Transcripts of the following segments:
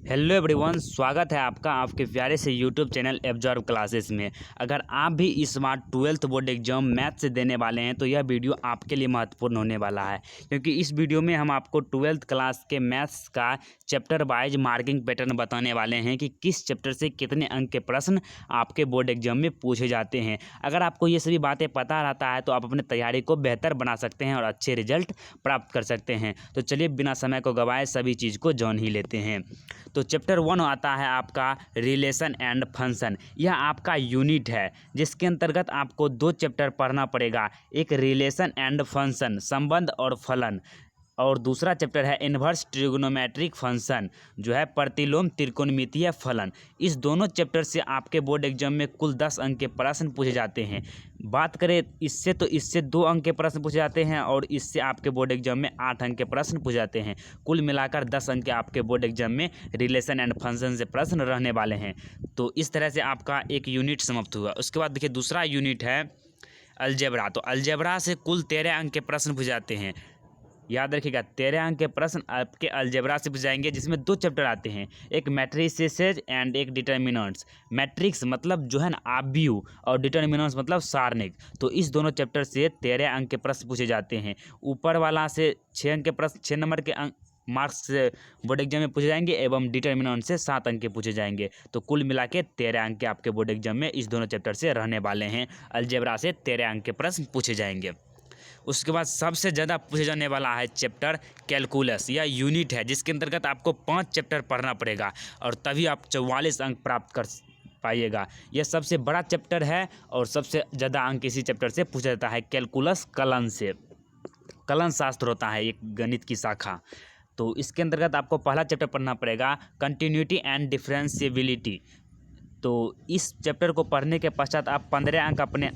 Hello everyone, स्वागत है आपका आपके प्यारे से यूट्यूब चैनल एब्जॉर्ब क्लासेस में। अगर आप भी इस बार 12th बोर्ड एग्जाम मैथ से देने वाले हैं तो यह वीडियो आपके लिए महत्वपूर्ण होने वाला है, क्योंकि इस वीडियो में हम आपको 12th क्लास के मैथ्स का चैप्टर वाइज मार्किंग पैटर्न बताने वाले हैं कि किस चैप्टर से कितने अंक के प्रश्न आपके बोर्ड एग्जाम में पूछे जाते हैं। अगर आपको ये सभी बातें पता रहता है तो आप अपनी तैयारी को बेहतर बना सकते हैं और अच्छे रिजल्ट प्राप्त कर सकते हैं। तो चलिए बिना समय को गवाए सभी चीज़ को जान ही लेते हैं। तो चैप्टर 1 आता है आपका रिलेशन एंड फंक्शन। यह आपका यूनिट है जिसके अंतर्गत आपको 2 चैप्टर पढ़ना पड़ेगा, एक रिलेशन एंड फंक्शन संबंध और फलन, और दूसरा चैप्टर है इन्वर्स ट्रिग्नोमेट्रिक फंक्शन जो है प्रतिलोम त्रिकोणमितीय फलन। इस दोनों चैप्टर से आपके बोर्ड एग्जाम में कुल 10 अंक के प्रश्न पूछे जाते हैं। बात करें इससे तो इससे 2 अंक के प्रश्न पूछे जाते हैं और इससे आपके बोर्ड एग्जाम में 8 अंक के प्रश्न पूछे जाते हैं। कुल मिलाकर 10 अंक के आपके बोर्ड एग्जाम में रिलेशन एंड फंक्शन से प्रश्न रहने वाले हैं। तो इस तरह से आपका एक यूनिट समाप्त हुआ। उसके बाद देखिए दूसरा यूनिट है अलजेब्रा। तो अलजेब्रा से कुल 13 अंक के प्रश्न पूछे जाते हैं। याद रखिएगा 13 अंक के प्रश्न आपके अलजेब्रा से पूछ जाएंगे, जिसमें 2 चैप्टर आते हैं, एक मैट्रिसेस एंड एक डिटर्मिनेंट्स। मैट्रिक्स मतलब जो है ना आव्यूह और डिटर्मिनेंट्स मतलब सारणिक। तो इस दोनों चैप्टर से 13 अंक के प्रश्न पूछे जाते हैं। ऊपर वाला से 6 अंक के प्रश्न 6 नंबर के अंक मार्क्स से बोर्ड एग्जाम में पूछे जाएंगे एवं डिटर्मिनेंट से 7 अंक के पूछे जाएंगे। तो कुल मिला के 13 अंक के आपके बोर्ड एग्जाम में इस दोनों चैप्टर से रहने वाले हैं। अलजेब्रा से 13 अंक के प्रश्न पूछे जाएंगे। उसके बाद सबसे ज़्यादा पूछे जाने वाला है चैप्टर कैलकुलस। यह यूनिट है जिसके अंतर्गत आपको 5 चैप्टर पढ़ना पड़ेगा और तभी आप 44 अंक प्राप्त कर पाइएगा। यह सबसे बड़ा चैप्टर है और सबसे ज़्यादा अंक इसी चैप्टर से पूछा जाता है, कैलकुलस कलन से। कलन शास्त्र होता है एक गणित की शाखा। तो इसके अंतर्गत आपको पहला चैप्टर पढ़ना पड़ेगा कंटिन्यूटी एंड डिफरेंशिएबिलिटी। तो इस चैप्टर को पढ़ने के पश्चात आप 15 अंक अपने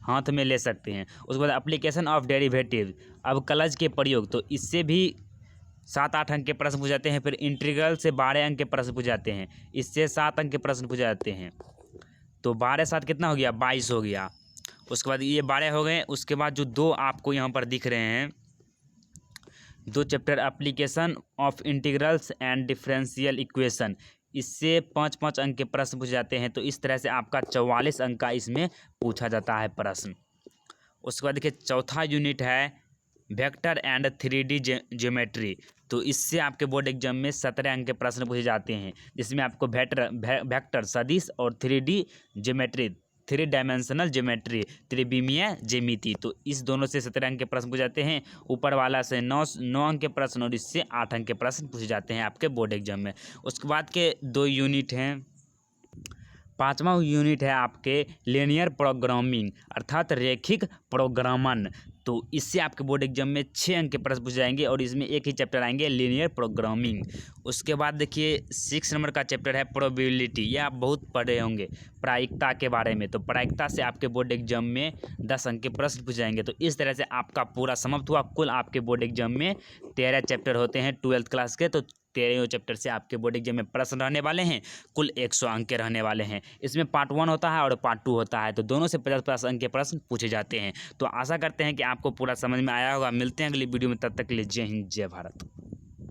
हाथ में ले सकते हैं। उसके बाद एप्लीकेशन ऑफ डेरिवेटिव, अब कलज के प्रयोग, तो इससे भी 7-8 अंक के प्रश्न पूछ जाते हैं। फिर इंटीग्रल से 12 अंक के प्रश्न पूछ जाते हैं, इससे 7 अंक के प्रश्न पूछ जाते हैं। तो 12-7 कितना हो गया, 22 हो गया। उसके बाद ये 12 हो गए। उसके बाद जो 2 आपको यहाँ पर दिख रहे हैं 2 chapter application of integrals and differential equation, इससे 5-5 अंक के प्रश्न पूछे जाते हैं। तो इस तरह से आपका 44 अंक का इसमें पूछा जाता है प्रश्न। उसके बाद देखिए चौथा यूनिट है वेक्टर एंड 3D ज्योमेट्री। तो इससे आपके बोर्ड एग्जाम में 17 अंक के प्रश्न पूछे जाते हैं, जिसमें आपको वेक्टर सदिश और 3D ज्योमेट्री 3 डायमेंशनल ज्योमेट्री त्रिविमीय ज्यामिति, तो इस दोनों से 17 अंक के प्रश्न पूछे जाते हैं। ऊपर वाला से 9 अंक के प्रश्न और इससे 8 अंक के प्रश्न पूछे जाते हैं आपके बोर्ड एग्जाम में। उसके बाद के 2 यूनिट हैं। 5वां यूनिट है आपके लीनियर प्रोग्रामिंग अर्थात रैखिक प्रोग्रामन। तो इससे आपके बोर्ड एग्जाम में 6 अंक के प्रश्न पूछे जाएंगे और इसमें एक ही चैप्टर आएंगे लीनियर प्रोग्रामिंग। उसके बाद देखिए 6 नंबर का चैप्टर है प्रोबेबिलिटी। यह आप बहुत पढ़े होंगे प्रायिकता के बारे में। तो प्रायिकता से आपके बोर्ड एग्जाम में 10 अंक के प्रश्न पूछे जाएंगे। तो इस तरह से आपका पूरा समाप्त हुआ। कुल आपके बोर्ड एग्जाम में 13 चैप्टर होते हैं 12th क्लास के। तो 13 चैप्टर से आपके बोर्ड एग्जाम में प्रश्न रहने वाले हैं। कुल 100 अंक के रहने वाले हैं। इसमें पार्ट 1 होता है और पार्ट 2 होता है, तो दोनों से 50-50 अंक के प्रश्न पूछे जाते हैं। तो आशा करते हैं कि आपको पूरा समझ में आया होगा। मिलते हैं अगली वीडियो में, तब तक के लिए जय हिंद जय भारत।